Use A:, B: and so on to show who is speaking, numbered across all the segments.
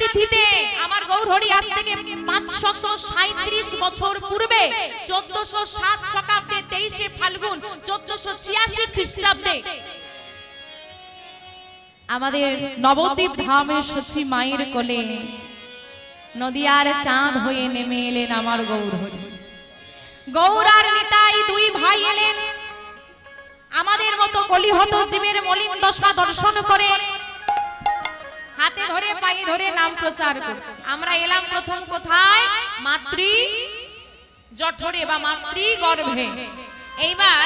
A: তিথিতে আমার গৌরহরি আজ থেকে 537 বছর পূর্বে 1407 শকাব্দে 23 ফাল্গুন 1486 খ্রিস্টাব্দে আমাদের নবদ্বীপ ধামে সচি মায়ের কোলে নদিয়ার চাঁদ হয়ে নেমে এলেন আমার গৌরহরি। গৌর আর নিতাই দুই ভাই এলেন আমাদের মতো কলিহত জীবের মলিন দশা দর্শন করে হাতে ধরে পায়ে ধরে নাম প্রচার করছে। আমরা এলাম প্রথম কোথায়? মাতৃ জঠরে বা মাতৃ গর্ভে। এইবার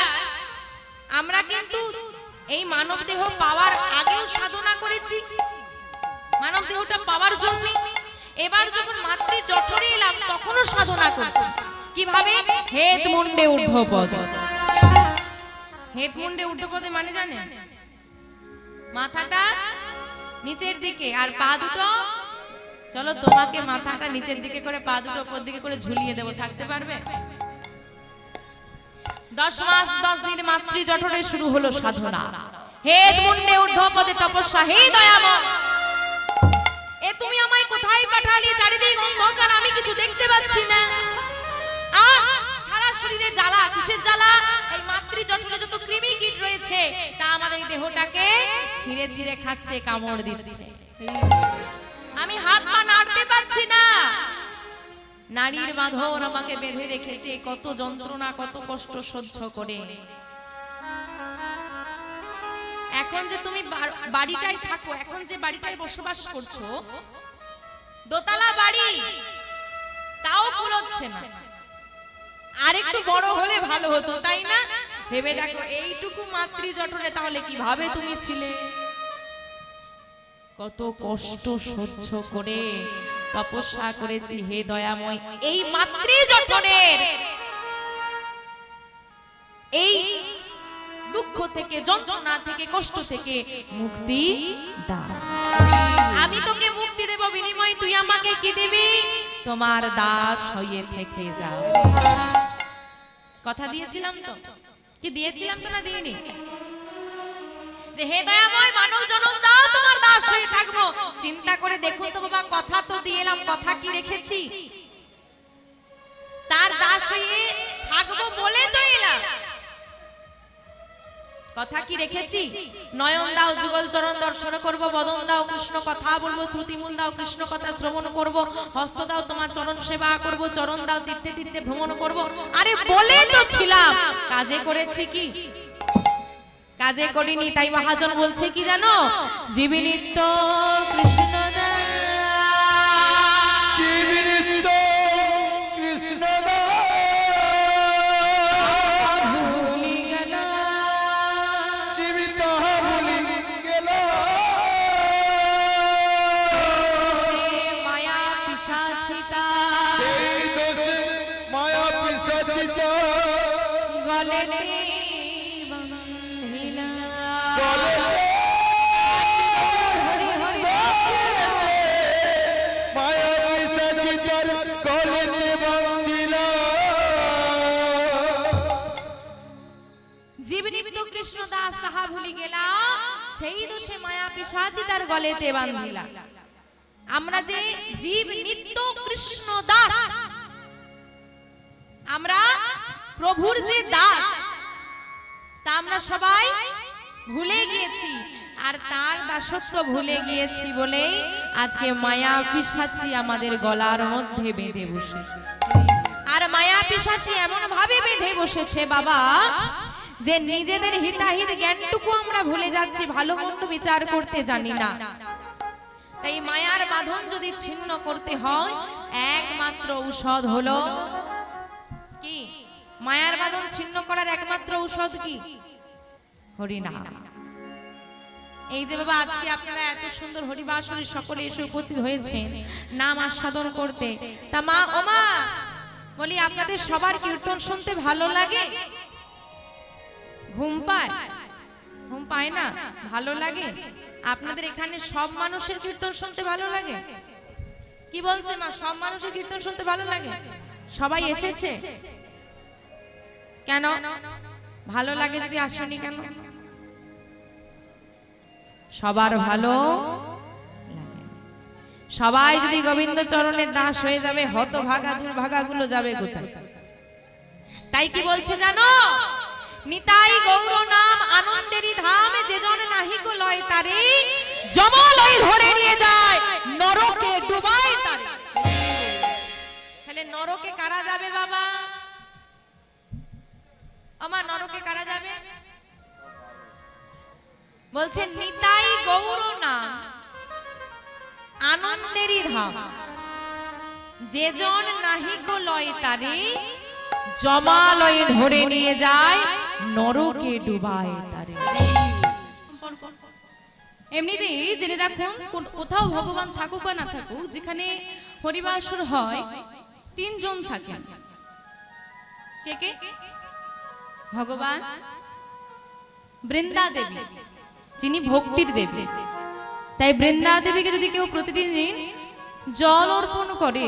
A: আমরা কিন্তু এই মানব দেহ পাওয়ার আগেও সাধনা করেছি, মানব দেহটা পাওয়ার জন্য। এবার যখন মাতৃ জঠরে এলাম তখনও সাধনা করছি। কিভাবে? হেত মুন্ডে ঊর্ধ্বপদ। হেত মুন্ডে ঊর্ধ্বপদে মানে জানেন? মাথাটা নিচের দিকে আর পা দুটো, চলো তোমাকে মাথাটা নিচের দিকে করে পা দুটো উপর দিকে করে ঝুলিয়ে দেব, থাকতে পারবে? 10 মাস 10 দিন মাতৃ জঠরে শুরু হলো সাধনা। হেত মুন্ডে ঊর্ধ্বপদে তপস্যা। হে দয়াময়, এ তুমি আমায় কোথায় পাঠালে? চারিদিক অন্ধকার, আমি কিছু দেখতে পাচ্ছি না। সারা শরীরে জ্বালা। কিসের জ্বালা? এই মাতৃ জঠরে যত কৃমি কীট রয়েছে তা আমাদের দেহটাকে ছিঁড়ে ছিঁড়ে খাচ্ছে, কামড় দিচ্ছে। আমি হাত পা নাড়তে পাচ্ছি না। নারীর বাঁধন আমাকে বেঁধে রেখেছে, কত যন্ত্রণা কত কষ্ট সহ্য করে। এখন যে তুমি বাড়িটাই থাকো, এখন যে বাড়িটায় বসবাস করছো, দোতলা বাড়ি, তাও কুলোচ্ছে না। আরেকটু বড় হলে ভালো হতো, তাই না? ভেবে দেখো এইটুকু মাতৃ জঠরে তাহলে কিভাবে তুমি ছিলে। কত কষ্ট সহ্য করে তপস্যা করেছি। হে দয়াময়, এই মাতৃ জঠরের এই দুঃখ থেকে, যন্ত্রণা থেকে, কষ্ট থেকে মুক্তি দাও। আমি তোকে মুক্তি দেব, বিনিময়ে তুই আমাকে কি দিবি? তোমার দাস হয়ে থেকে যাও। কথা দিয়েছিলাম তো? কি দিয়েছিলাম তো না দিইনি? যে হে দয়াময় মানব জনম দাও, তোমার দাস হয়ে থাকবো। চিন্তা করে দেখুন তো বাবা, কথা তো দিয়ে এলাম, কথা কি রেখেছি? তার দাস হয়ে থাকবো বলে তো এলাম, কথা কি রেখেছি? নয়ন দাও যুগল চরণ দর্শন করব, বদন দাও কৃষ্ণ কথা বলবো, শ্রুতিমূল দাও কৃষ্ণ কথা শ্রবণ করব, হস্ত দাও তোমার চরণ সেবা করব, চরণ দাও তীর্থে তীর্থে ভ্রমণ করব। আরে বলে তো ছিলাম, কাজে করেছি কি? কাজে করিনি। তাই মহাজন বলছে কি জানো? জীবী নিত্য কৃষ্ণ কৃষ্ণ দাস তাহা ভুলি গেলা, সেই দোষে মায়া পিশাচি তার গলেতে বাঁধিলা। আমরা যে জীব নিত্য কৃষ্ণ দাস, আমরা প্রভুর যে দাস, তা আমরা সবাই ভুলে গিয়েছি। আর তার দাসত্ব ভুলে গিয়েছি বলেই আজকে মায়া পিশাচি আমাদের গলার মধ্যে বেঁধে বসেছে। আর মায়া পিশাচি এমন ভাবে বেঁধে বসেছে বাবা, যে নিজেদের হিতাহিত জ্ঞানটুকু আমরা ভুলে যাচ্ছি, ভালো মন্দ বিচার করতে জানি না। তাই মায়ার বাঁধন যদি ছিন্ন করতে হয়, একমাত্র ঔষধ হলো কি? মায়ার বাঁধন ছিন্ন করার একমাত্র ঔষধ কি? হরিনাম। এই যে বাবা আজকে আপনারা এত সুন্দর হরিবাসরে সকলে এসে উপস্থিত হয়েছেন নাম আস্বাদন করতে, তা মা ও মা বলি, আপনাদের সবার কীর্তন শুনতে ভালো লাগে? ঘুম পায়? ঘুম পায় না? ভালো লাগে? আপনাদের এখানে সব মানুষের কীর্তন শুনতে ভালো লাগে? কি বলছে মা? সব মানুষের কীর্তন শুনতে ভালো লাগে? সবাই এসেছে কেন? ভালো লাগে যদি আসেনি কেন? সবার ভালো লাগে। সবাই যদি গোবিন্দ চরণের দাস হয়ে যাবে, হতভাগা দুর্ভাগাগুলো যাবে কোথায়? তাই কি বলছে জানো? নিতাই গৌর নাম আনন্দেরই ধাম, যে জন নাহিক লয় তারে জমালয় ধরে নিয়ে যায়, নরকে ডুবায় তারে। তাহলে নরকে কারা যাবে বাবা? আমার নরকে কারা যাবে? বলছে নিতাই গৌর নাম আনন্দেরই ধাম, যে জন নাহিক লয় তারে জমালয়ে ধরে নিয়ে যায়, নরকে ডুবায় তারে। এমনিতেই জেনে রাখুন, কোথাও ভগবান থাকুক বা না থাকুক, যেখানে হরিবাসর হয় তিনজন থাকেন। কে কে? ভগবান, বৃন্দা দেবী যিনি ভক্তির দেবী। তাই বৃন্দা দেবীকে যদি কেউ প্রতিদিন জল অর্পণ করে,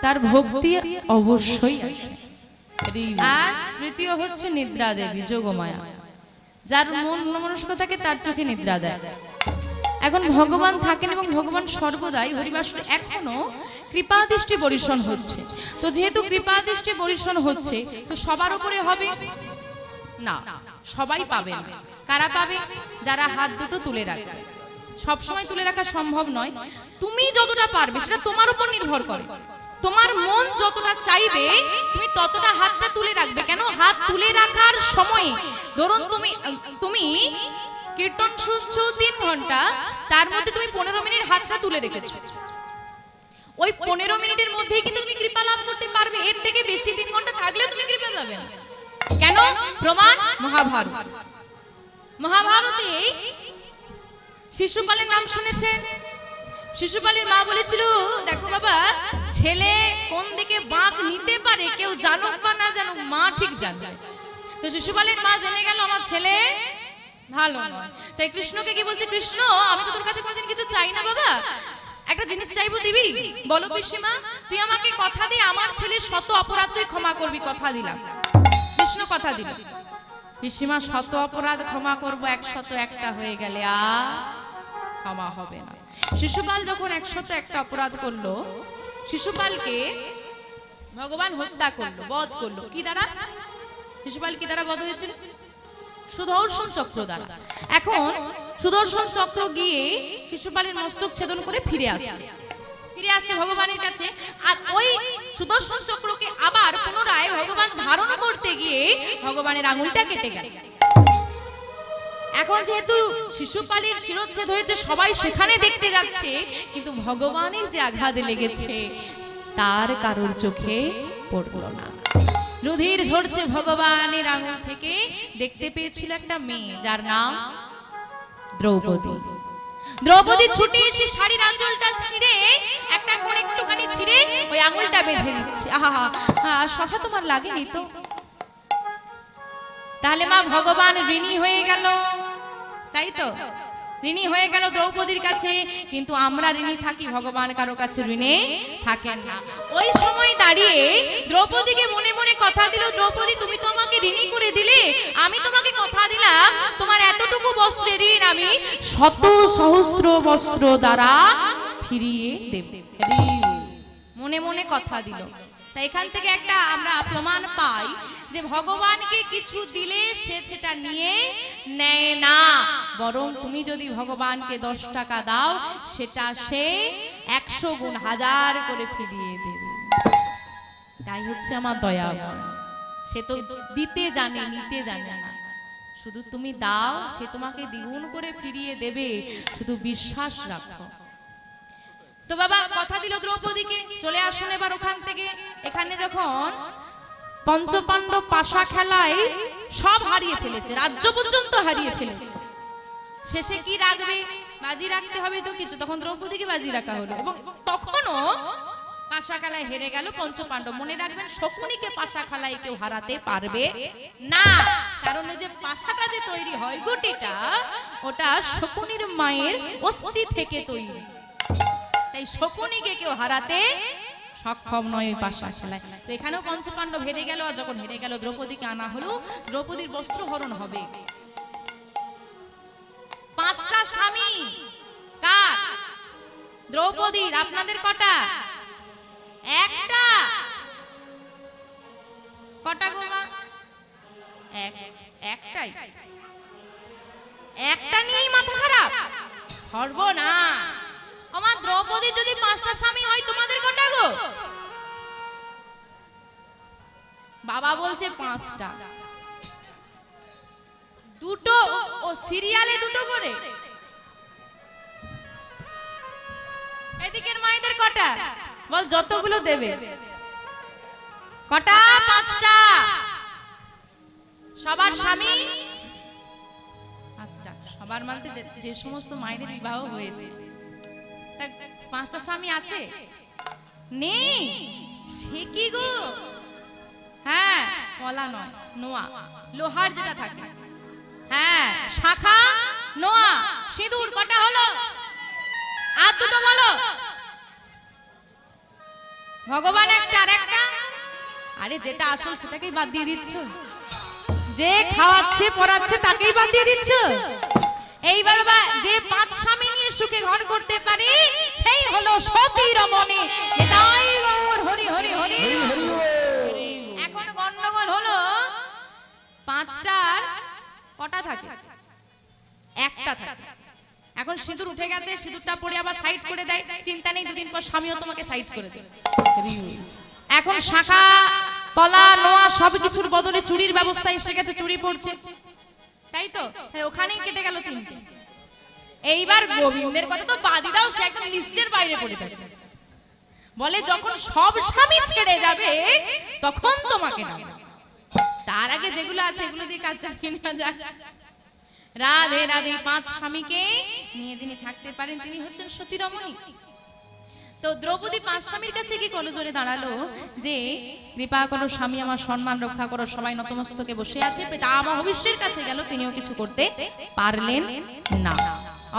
A: তার ভক্তি অবশ্যই আসে। আর তৃতীয় হচ্ছে নিদ্রা দেবী, যোগমায়া, যার মন মনস্ক থাকে তার চোখে নিদ্রা দেয়। এখন ভগবান থাকেন এবং ভগবান সর্বদাই হরিবাসরে এখনো কৃপা দৃষ্টি বর্ষণ হচ্ছে। তো যেহেতু কৃপা দৃষ্টি বর্ষণ হচ্ছে, তো সবার উপরে হবে না, সবাই পাবে না। কারা পাবে? যারা হাত দুটো তুলে রাখবে। সবসময় তুলে রাখা সম্ভব নয়, তুমি যতটা পারবে সেটা তোমার উপর নির্ভর করে। তোমার মন যতটা চাইবে তুমি ততটা হাতটা তুলে রাখবে। কেন? হাত তুলে রাখার সময় ধরুন তুমি কীর্তন শুনছো 3 ঘন্টা, তার মধ্যে তুমি 15 মিনিট হাতটা তুলে রেখেছো। ওই 15 মিনিটের মধ্যেই কিন্তু তুমি কৃপা লাভ করতে পারবে। এর থেকে বেশি 3 ঘন্টা থাকলেও তুমি কৃপা পাবে না। কেন? প্রমাণ মহাভারত। মহাভারতে শিশুপালের নাম শুনেছেন? শিশুপালের মা বলেছিল, দেখো বাবা, ছেলে কোন দিকে বাঁক নিতে পারে কেউ জানুক বা না জানুক, মা ঠিক জানে। তো শিশুপালের মা জেনে গেল আমার ছেলে ভালো নয়। তাই কৃষ্ণকে কি বলছে, কৃষ্ণ আমি তো তোর কাছে কোনোদিন কিছু চাই না বাবা, একটা জিনিস চাইবো, দিবি? বলো পিসিমা, তুই আমাকে কথা দে আমার ছেলের শত অপরাধ তুই ক্ষমা করবি। কথা দিলাম। কৃষ্ণ কথা দিল, পিসিমা শত অপরাধ ক্ষমা করবো, 101টা হয়ে গেলে আর ক্ষমা হবে না। শিশুপাল যখন 101টা অপরাধ করলো, শিশুপালকে ভগবান হত্যা করলো, বধ করলো। কি দ্বারা? শিশুপাল কি দ্বারা বধ হয়েছিল? সুদর্শন চক্র দ্বারা। এখন সুদর্শন চক্র গিয়ে শিশুপালের মস্তক ছেদন করে ফিরে আসছে ভগবানের কাছে। আর ওই সুদর্শন চক্রকে আবার পুনরায় ভগবান ধারণ করতে গিয়ে ভগবানের আঙুলটা কেটে গেল। এখন যেহেতু শিশুপালের শিরচ্ছেদ হয়েছে, সবাই সেখানে দেখতে যাচ্ছে, কিন্তু ভগবানের যে আঘাত লেগেছে তার কারোর চোখে পড়ল না। রুধির ঝরছে ভগবানের আঙুল থেকে। দেখতে পেয়েছিল একটা মেয়ে যার নাম দ্রৌপদী। দ্রৌপদী ছুটে এসে শাড়ির আঁচলটা ছিঁড়ে, একটা কোণ একটুখানি ছিঁড়ে ওই আঙুলটা বেঁধে দিচ্ছে। আহা, সখা তোমার লাগেনি তো? তাহলে মা ভগবান ঋণী হয়ে গেল, তাই তো? ঋণী হয়ে গেল দ্রৌপদীর কাছে, কিন্তু আমরা ঋণী থাকি, ভগবান কারো কাছে ঋণে থাকেন না। ওই সময় দাঁড়িয়ে দ্রৌপদীকে মনে মনে কথা দিল, দ্রৌপদী তুমি তো আমাকে ঋণী করে দিলে, আমি তোমাকে কথা দিলাম তোমার এতটুকু বস্ত্রের ঋণ আমি 100 সহস্র বস্ত্র দ্বারা ফিরিয়ে দেব। মনে মনে কথা দিল। তাই এখান থেকে একটা আমরা প্রমাণ পাই যে ভগবানকে কিছু দিলে সে সেটা নিয়ে নেয় না, বরং তুমি যদি ভগবানকে 10 টাকা দাও সেটা সে 100 গুণ 1000 করে ফিরিয়ে দেবে। তাই হচ্ছে আমার দয়াময়। সে তো দিতে জানে, নিতে জানে না। শুধু তুমি দাও, সে তোমাকে দ্বিগুণ করে ফিরিয়ে দেবে, শুধু বিশ্বাস রাখো। তো বাবা কথা দিল দ্রৌপদীকে, চলে আসুন এবার ওখান থেকে। এখানে যখন পঞ্চপাণ্ডব পাশা খেলায় সব হারিয়ে ফেলেছে, রাজ্য পর্যন্ত হারিয়ে ফেলেছে, শেষে কি রাখবে? বাজি রাখতে হবে তো কিছু। তখন দ্রৌপদীকে বাজি রাখা হলো এবং তখনও পাশা খেলায় হেরে গেল পঞ্চপাণ্ডব। মনে রাখবেন, শকুনিকে পাশা খেলায় কেউ হারাতে পারবে না, কারণ ওই যে পাশাটা যে তৈরি হয় গুটিটা, ওটা শকুনির মায়ের অস্থি থেকে তৈরি। তাই শকুনিকে কেউ হারাতে সক্ষম নয় ওই পাশা খেলায়। তো এখানেও পঞ্চপাণ্ডব হেরে গেল। আর যখন হেরে গেল, দ্রৌপদীকে আনা হলো। দ্রৌপদীর বস্ত্রহরণ হবে। 5টা স্বামী কার? দ্রৌপদীর, আপনাদের কটা? একটা। কটা গো মা? একটাই। একটা নিয়েই মাথা খারাপ, সর্বনাশ। আমার দ্রৌপদীর যদি 5টা স্বামী হয়, তোমাদের কটা গো? বাবা বলছে 5টা। দুটো, ও সিরিয়ালে দুটো করে। এদিকের মায়েদের কটা? বল যতগুলো দেবে। কটা? 5টা। সবার স্বামী 5টা। সবার মানতে যে সমস্ত মায়েদের বিবাহ হয়েছে, 5টা স্বামী আছে? নেই। সে কি গো? হ্যাঁ, কলা নয়, নোয়া, লোহার যেটা থাকে। হ্যাঁ, শাখা, নোয়া, সিঁদুর। কটা হলো? আর দুটো বলো। ভগবান একটা, আর একটা? আরে যেটা আসল সেটাকেই বাদ দিয়ে দিচ্ছ। যে খাওয়াচ্ছে পড়াচ্ছে তাকেই বাদ দিয়ে দিচ্ছ। এইবার যে 5 স্বামী নিয়ে সুখে ঘর করতে পারে সেই হলো সতী রমণী। এটাই গৌর হরি হরি হরি। এখন গন্ডগোল হলো 5টার কটা থাকে? একটা থাকে। এখন সিঁদুর উঠে গেছে, সিঁদুরটা পরে আবার সাইড করে দেয়, চিন্তা নেই, দুদিন পর স্বামীও তোমাকে সাইড করে দেবে। এখন শাখা, পলা, নোয়া সবকিছুর বদলে চুরির ব্যবস্থা এসে গেছে, চুরি পড়ছে, তাই তো? ওখানেই কেটে গেল 3টে। এইবার গোবিন্দের কথা তো বাদই দাও, সে একদম লিস্টের বাইরে পড়ে থাকে। বলে যখন সব স্বামী ছেড়ে যাবে তখন তোমাকে নাও, তার আগে যেগুলো আছে এগুলো দিয়ে কাজ চালিয়ে নেওয়া যাক। রাধে রাধে। 5 স্বামীকে নিয়ে যিনি থাকতে পারেন তিনি হচ্ছেন সতী রমণী। তো দ্রৌপদী 5 স্বামীর কাছে কি কলজোরে দাঁড়ালো যে কৃপা করো স্বামী, আমার সম্মান রক্ষা করো। সবাই নতমস্তকে বসে আছে। পিতামহ ভবিষ্যের কাছে গেল, তিনিও কিছু করতে পারলেন না।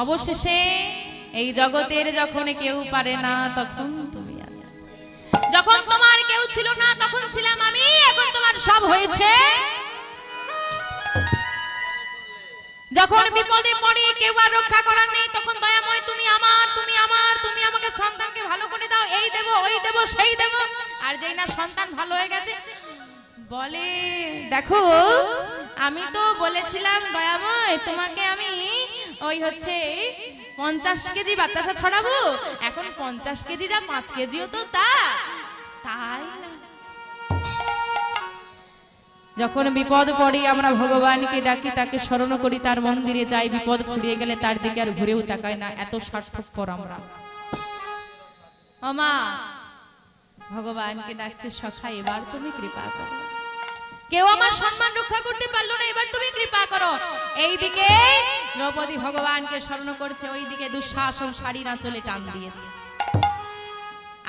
A: অবশেষে এই জগতের যখন কেউ পারে না তখন তুমি আছো। যখন তোমার কেউ ছিল না তখন ছিলাম আমি, এখন তোমার সব হয়েছে। যখন বিপদে পড়ে কেউ আর রক্ষা করার নেই তখন দয়াময় তুমি আমার, তুমি আমার, তুমি আমাকে সন্তানকে ভালো করে দাও, এই দেব ওই দেব সেই দেব। আর যেই না সন্তান ভালো হয়ে গেছে বলে দেখো আমি তো বলেছিলাম দয়াময় তোমাকে আমি ওই হচ্ছে 50 কেজি বাতাসা ছড়াবো, এখন 50 কেজি যা 5 কেজিও তো তাই না। যখন বিপদ পড়ে আমরা ভগবানকে ডাকি, তাকে স্মরণ করি, তার মন্দিরে যাই, বিপদ ফুরিয়ে গেলে তার দিকে আর ঘুরেও তাকায় না। এত স্বার্থপর আমরা। ওমা ভগবানকে ডাকছে সখা এবার তুমি কৃপা করো, কেউ আমার সম্মান রক্ষা করতে পারলো না, এবার তুমি কৃপা করো। এইদিকে দ্রৌপদী ভগবানকে স্মরণ করছে, ওইদিকে দুঃশাসন শাড়ির আঁচলে টান দিয়েছে।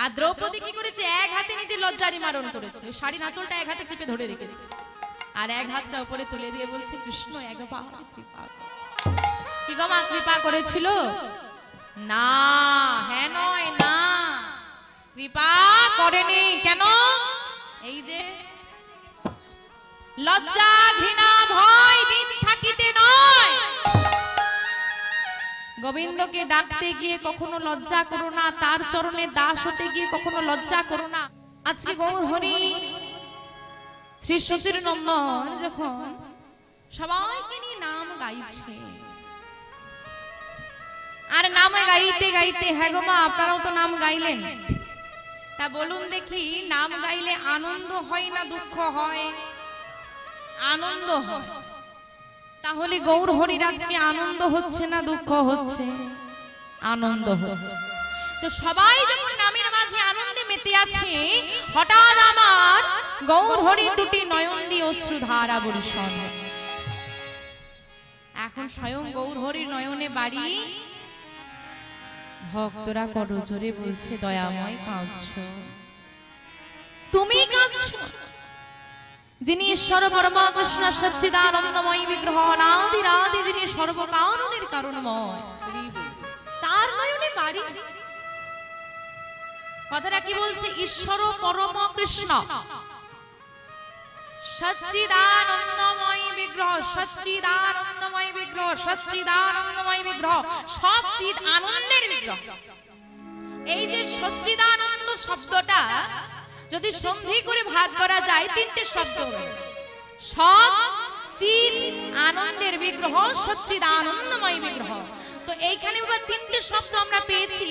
A: আর দ্রৌপদী কি করেছে? এক হাতে নিজে লজ্জারি মারণ করেছে, শাড়ির আঁচলটা এক হাতে চেপে ধরে রেখেছে, আর এক হাতটা উপরে তুলে দিয়ে বলছে কৃষ্ণ একবার কৃপা করো। কি গো মা কৃপা করেছিল না? হ্যাঁ নয় না, কৃপা করেনি। কেন? এই যে লজ্জা ঘৃণা ভয় দিন থাকিতে নয়। গোবিন্দকে ডাকতে গিয়ে কখনো লজ্জা করো না, তার চরণে দাস হতে গিয়ে কখনো লজ্জা করো না। আজকে গৌর হরি শ্রী সচির নন্দন যখন সবাইকে নিয়ে নাম গাইছে, আর নাম গাইতে গাইতে, হ্যাঁ গো মা আপনারাও তো নাম গাইলেন, তা বলুন দেখি নাম গাইলে আনন্দ হয় না দুঃখ হয়? আনন্দ হয়। তাহলে গৌর হরির আজকে আনন্দ হচ্ছে না দুঃখ হচ্ছে? আনন্দ হচ্ছে। তো সবাই যখন নামের মাঝে আনন্দে মেতে আছে, হঠাৎ আমার গৌর হরির দুটি নয়ন দিয়ে অশ্রুধারা বর্ষণ হচ্ছে। এখন স্বয়ং গৌর হরির নয়নে বাড়ি। ভক্তরা করজোরে বলছে দয়াময় কাঁদছো, তুমি কাঁদছো? যিনি ঈশ্বর পরমা কৃষ্ণ সচ্চিদানন্দময় বিগ্রহ, অনাদি আদি, যিনি সর্বকারণের কারণময়, তার নয়নে বাড়ি। কথাটা কি বলছে? ঈশ্বর পরম কৃষ্ণ সচ্চিদানন্দময় বিগ্রহ, সচ্চিদানন্দময় বিগ্রহ, সচ্চিদানন্দময় বিগ্রহ, সব চিদ আনন্দের বিগ্রহ। এই যে সচ্চিদানন্দ শব্দটা যদি সন্ধি করে ভাগ করা যায় তিনটে শব্দ, সৎ চিৎ আনন্দের বিগ্রহ, সচ্চিদানন্দময় বিগ্রহ। তো এইখানে বাবা তিনটে শব্দ আমরা পেয়েছি,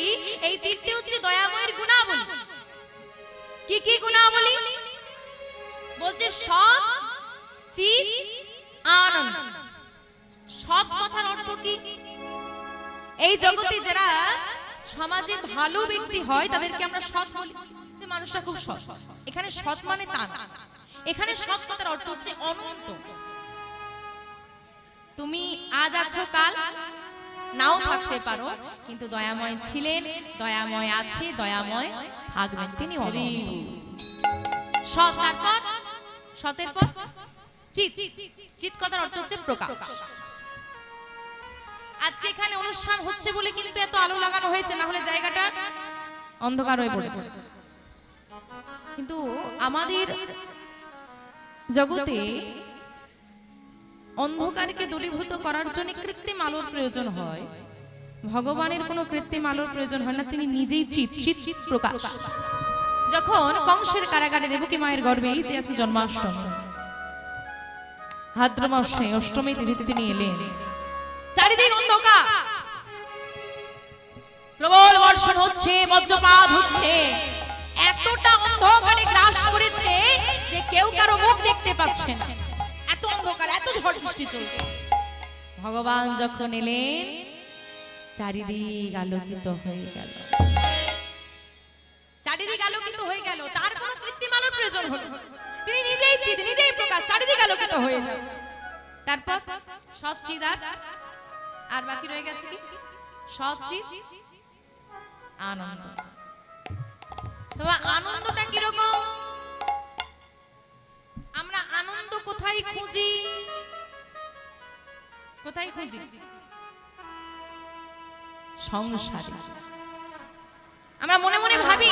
A: এই তিনটে হচ্ছে দয়াময়ের গুণাবলী। কি কি গুণাবলী বলছে? সৎ চিৎ আনন্দ। সৎ কথার অর্থ কি? এই জগতে যারা সমাজে ভালো ব্যক্তি হয় তাদেরকে আমরা সৎ বলি, যে মানুষটা খুব সৎ। এখানে সৎ মানে তা না, এখানে সৎ কথার অর্থ হচ্ছে অনন্ত। তুমি আজ আছো, কাল নাও থাকতে পারো, কিন্তু দয়াময় ছিলেন, দয়াময় আছে, দয়াময় থাকবেন, তিনি অনন্ত। সৎ, তারপর সতের পর চিৎ। চিৎ কথার অর্থ হচ্ছে প্রকাশ। আজকে এখানে অনুষ্ঠান হচ্ছে বলে কিন্তু এত আলো লাগানো হয়েছে, না হলে জায়গাটা অন্ধকার হয়ে পড়ে। কিন্তু আমাদের জগতে অন্ধকারকে দূরীভূত করার জন্য কৃত্রিম আলোর প্রয়োজন হয়। ভগবানের কোনো কৃত্রিম আলোর প্রয়োজন হয় না, তিনি নিজেই চিৎ, চিৎ প্রকাশ। যখন কংসের কারাগারে দেবকী মায়ের গর্ভে এই যে আছে জন্মাষ্টমী, ভাদ্র মাসে অষ্টমী তিথিতে তিনি এলেন, চারিদিক অন্ধকার, প্রবল বর্ষণ হচ্ছে, বজ্রপাত হচ্ছে, এতটা অন্ধকারে গ্রাস করেছে যে কেউ কারো মুখ দেখতে পাচ্ছে না, এত অন্ধকার, এত ঝড় বৃষ্টি চলছে। ভগবান যখন এলেন চারিদিক আলোকিত হয়ে গেল, চারিদিক আলোকিত হয়ে গেল, তার কোনো কৃত্রিম আলোর প্রয়োজন হলো না, তিনি নিজেই চিৎ, নিজেই প্রকাশ, চারিদিক আলোকিত হয়ে যাচ্ছে। তারপর সচ্চিৎ, আর বাকি রয়ে গেছে কি? সচ্চিৎ আনন্দ। তবে আনন্দটা কিরকম? আমরা আনন্দ কোথায় খুঁজি? কোথায় খুঁজি? সংসারে। আমরা মনে মনে ভাবি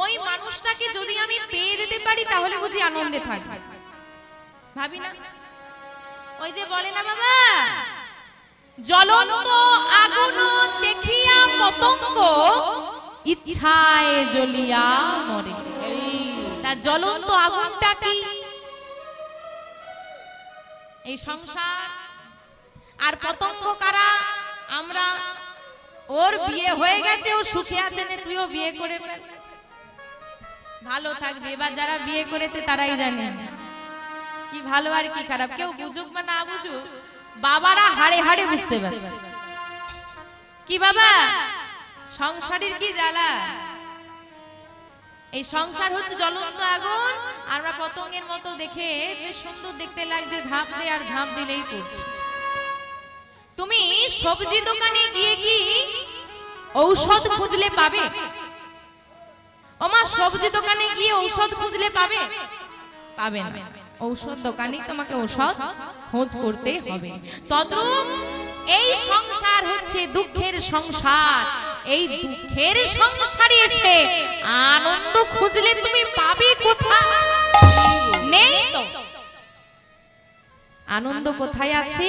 A: ওই মানুষটাকে যদি আমি পেয়ে যেতে পারি তাহলে বুঝি আনন্দে থাকবো, ভাবি না? ওই যে বলে না বাবা, জ্বলন্ত আগুন দেখিয়া পতঙ্গ ইচ্ছায় জ্বলিয়া মরে। তার জ্বলন্ত আগুনটা কি? এই সংসার। আর পতঙ্গ কারা? আমরা। ওর বিয়ে হয়ে গেছে, ও সুখে আছে, তুইও বিয়ে করে ভালো থাকবে। এবার যারা বিয়ে করেছে তারাই জানে কি ভালো আর কি খারাপ। কেউ বুঝুক বা না বুঝুক, বাবারা হাড়ে হাড়ে বুঝতে পারছে কি বাবা সংসারের কি জ্বালা। এই সংসার হচ্ছে জ্বলন্ত আগুন, আমরা পতঙ্গের মতো দেখে সুন্দর দেখতে লাগছে, ঝাঁপ দিয়ে আর ঝাঁপ দিলেই পড়ছে। তুমি সবজি দোকানে গিয়ে কি ঔষধ খুঁজলে পাবে? ওমা সবজি দোকানে গিয়ে ঔষধ খুঁজলে পাবে? পাবে না। ঔষধ দোকানে তোমাকে ঔষধ খোঁজ করতে হবে। তদ্রূপ এই সংসার হচ্ছে দুঃখের সংসার। এই দুঃখের সংসারে এসে আনন্দ খুঁজলে তুমি পাবে কোথায়? নেই তো। আনন্দ কোথায় আছে?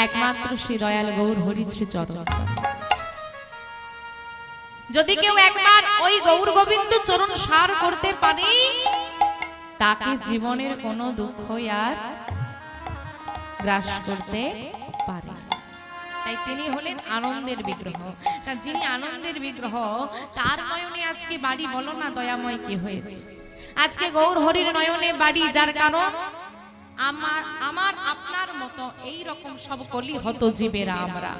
A: একমাত্র শ্রী দয়াল গৌর হরি শ্রী চরণ। যদি কেউ একবার ওই গৌর গোবিন্দ চরণ সার করতে পারে, তাকে জীবনের কোনো দুঃখ আর গ্রাস করতে পারে। তাই তিনি হলেন আনন্দের বিগ্রহ। যিনি আনন্দের বিগ্রহ, তার নয়নে আজকে বাড়ি বলো না দয়াময় কি হয়েছে। আজকে গৌর হরির নয়নে বাড়ি, যার কারণ আমার আপনার মতো এই রকম সব কলি হত জীবেরা আমরা।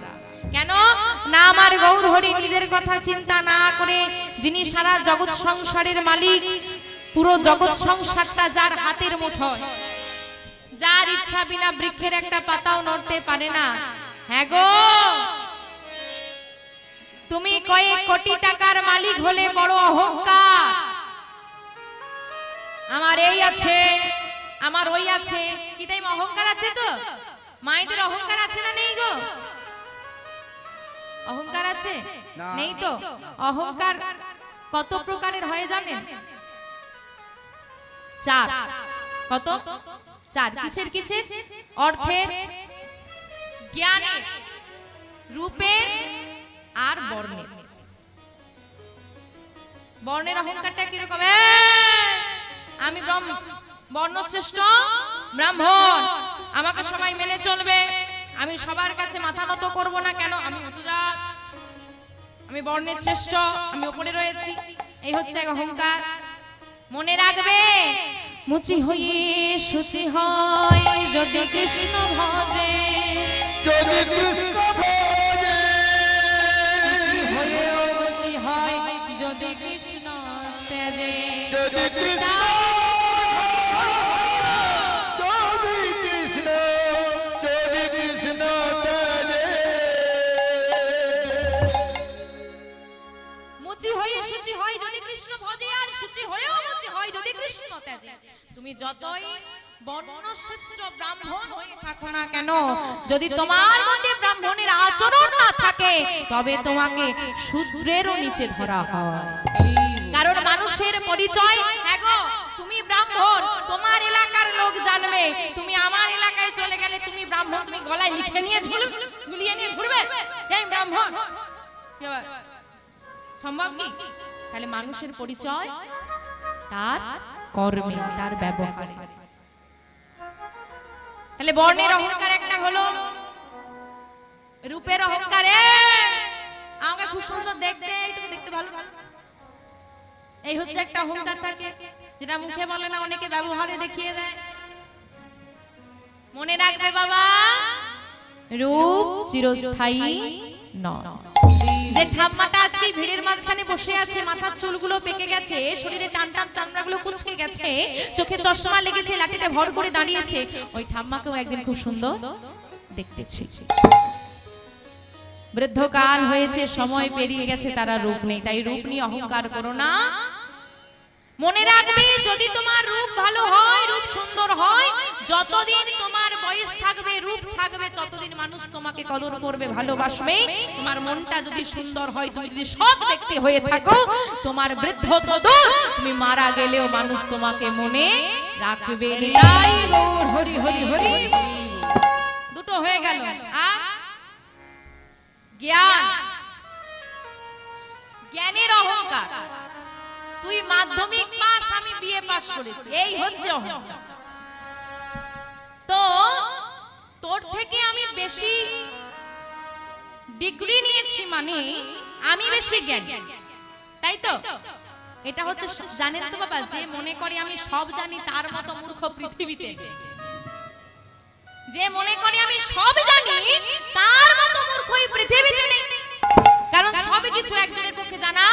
A: কেন না? আমার গৌর হরি নিজের কথা চিন্তা না করে, যিনি সারা জগৎ সংসারের মালিক, পুরো জগৎ সংসারটা যার হাতের মুঠোয়, যার ইচ্ছা বিনা বৃক্ষের একটা পাতাও নড়তে পারে না। হ্যাঁ গো, তুমি কয়েক কোটি টাকার মালিক হলে বড় অহংকার। আমার এই আছে, আমার ওই আছে, কি তাই অহংকার আছে? তো মায়েদের অহংকার আছে না নেই গো? অহংকার আছে নেই তো? অহংকার কত প্রকারের হয় জানেন? চার। কত? চার। কিসের কিসের? অর্থের, জ্ঞানের, রূপের আর বর্ণের। বর্ণের অহংকারটা কিরকম? আমি বর্ণশ্রেষ্ঠ ব্রাহ্মণ, আমাকে সবাই মেনে চলবে, আমি সবার কাছে মাথা নত করব না। কেন? আমি উঁচু জাত, আমি বর্ণের শ্রেষ্ঠ, আমি উপরে রয়েছি। এই হচ্ছে এক অহংকার। মনে রাখবে, মুচি হয়ে শুচি হয় যদি কৃষ্ণ ভজে,
B: যদি কৃষ্ণ ভজে,
A: হয়েও মুচি হয় যদি কৃষ্ণ তেজে,
B: যদি কৃষ্ণ, যদি কৃষ্ণ, যদি কৃষ্ণ তেজে।
A: মুচি হয়ে শুচি হয় যদি কৃষ্ণ ভজে, আর শুচি হয়েও মুচি হয় যদি কৃষ্ণ তেজে। তুমি যতই বর্ণশ্রেষ্ঠ ব্রাহ্মণ হয়ে থাকো না কেন, যদি তোমার মধ্যে ব্রাহ্মণের আচরণ না থাকে, তবে তোমাকে শূদ্রেরও নিচে ধরা হয়। কারণ মানুষের পরিচয়, হ্যাগো তুমি ব্রাহ্মণ, তোমার এলাকার লোক জানবে। তুমি আমার এলাকায় চলে গেলে তুমি ব্রাহ্মণ, তুমি গলায় লিখে নিয়ে ঝুলিয়ে নিয়ে ঘুরবে এই ব্রাহ্মণ, সম্ভব কি? তাহলে মানুষের পরিচয় তার কর্মে, তার ব্যবহারে। তাহলে বর্ণের অহংকার একটা হলো, রূপের অহংকারে আমাকে খুব সুন্দর দেখতে, তুমি দেখতে ভালো, এই হচ্ছে একটা অহংকার থাকে, যেটা মুখে বলে না, অনেকে ব্যবহারে দেখিয়ে দেয়। মনে রাখবে বাবা, রূপ চিরস্থায়ী নয়। যে ঠাম্মাটা আজকে ভিড়ের মাঝখানে বসে আছে, মাথার চুলগুলো পেকে গেছে, শরীরে টান টান চামড়াগুলো কুঁচকে গেছে, চোখে চশমা লেগেছে, লাঠিতে ভর করে দাঁড়িয়েছে, ওই ঠাম্মাকেও একদিন খুব সুন্দর দেখতে ছিল। বৃদ্ধকাল হয়েছে, সময় পেরিয়ে গেছে, তারা রূপ নেই। তাই রূপ নিয়ে অহংকার করো না। মনে রাখবে, যদি তোমার রূপ ভালো হয়, রূপ সুন্দর হয়, যতদিন তোমার বয়স থাকবে, রূপ থাকবে, ততদিন মানুষ তোমাকে কদর করবে, ভালোবাসবে। তোমার মনটা যদি সুন্দর হয়, তুমি যদি সৎ ব্যক্তি হয়ে থাকো, তোমার বৃদ্ধ তো দূর, তুমি মারা গেলেও মানুষ তোমাকে মনে রাখবে। নিতাই গৌর হরি হরি হরি। দুটো হয়ে গেল। আর জ্ঞান, জ্ঞানের অহংকার। তুই মাধ্যমিক পাস, আমি বিএ পাস করেছি, এই হচ্ছে অহংকার। তো তোর থেকে আমি বেশি ডিগ্রি নিয়েছি মানে আমি বেশি জ্ঞানী, তাই তো? এটা হচ্ছে, জানেন তো বাবা, যে মনে করে আমি সব জানি তার মতো মূর্খ পৃথিবীতে। যে মনে করে আমি সব জানি তার মতো মূর্খ এই পৃথিবীতে নেই। কারণ সব কিছু একজনের পক্ষে জানা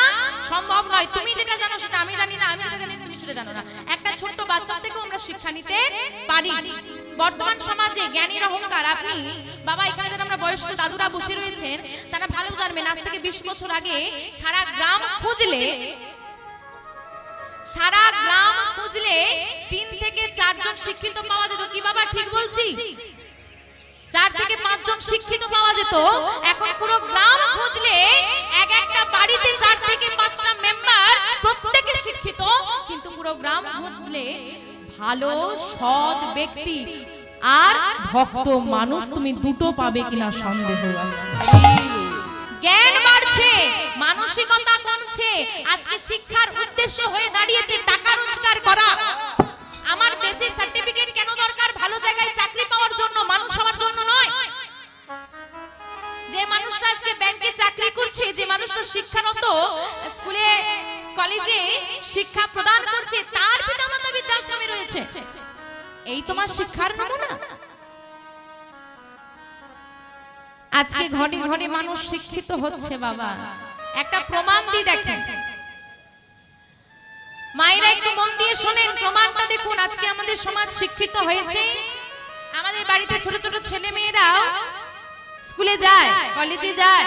A: সম্ভব নয়। তুমি যেটা জানো সেটা আমি জানি না, আমি যেটা জানি তুমি সেটা জানো না। একটা ছোট্ট বাচ্চা থেকেও আমরা শিক্ষা নিতে পারি। বর্তমান সমাজে জ্ঞানীর অহংকার। আপনি বাবা, এখানে যারা আমরা বয়স্ক দাদুরা বসে রয়েছেন, তারা ভালো জানবেন, আজ থেকে 20 বছর আগে সারা গ্রাম খুঁজলে 3 থেকে 4 জন শিক্ষিত পাওয়া যেত। কি বাবা ঠিক বলছি? 4 থেকে 5 জন শিক্ষিত পাওয়া যেত। এখন পুরো গ্রাম খুঁজলে এক একটা বাড়িতে 4 থেকে 5টা মেম্বার, প্রত্যেকে শিক্ষিত, কিন্তু পুরো গ্রাম খুঁজলে ভালো সৎ ব্যক্তি আর ভক্ত মানুষ তুমি দুটো পাবে কিনা সন্দেহ আছে। জ্ঞান বাড়ছে, মানসিকতা কমছে। আজকে শিক্ষার উদ্দেশ্য হয়ে দাঁড়িয়েছে টাকা রোজগার করা। আমার বেসিক সার্টিফিকেট কেন দরকার? ভালো জায়গায় চাকরি পাওয়ার জন্য, মানুষ হওয়ার জন্য নয়। যে মানুষটা আজকে ব্যাংকে চাকরি করছে, যে মানুষটা শিক্ষারত স্কুলে কলেজে শিক্ষা প্রদান করছে, তার পিতামাতা বৃদ্ধাশ্রমে রয়েছে, এই তোমার শিক্ষার নমুনা। আজকে ঘরে ঘরে মানুষ শিক্ষিত হচ্ছে বাবা। একটা প্রমাণ দিয়ে দেখেন, মায়েরা একটু মন দিয়ে শোনেন, প্রমাণটা দেখুন। আজকে আমাদের সমাজ শিক্ষিত হয়েছে। আমাদের বাড়িতে ছোট ছোট ছেলে মেয়েরা স্কুলে যায়, কলেজে যায়,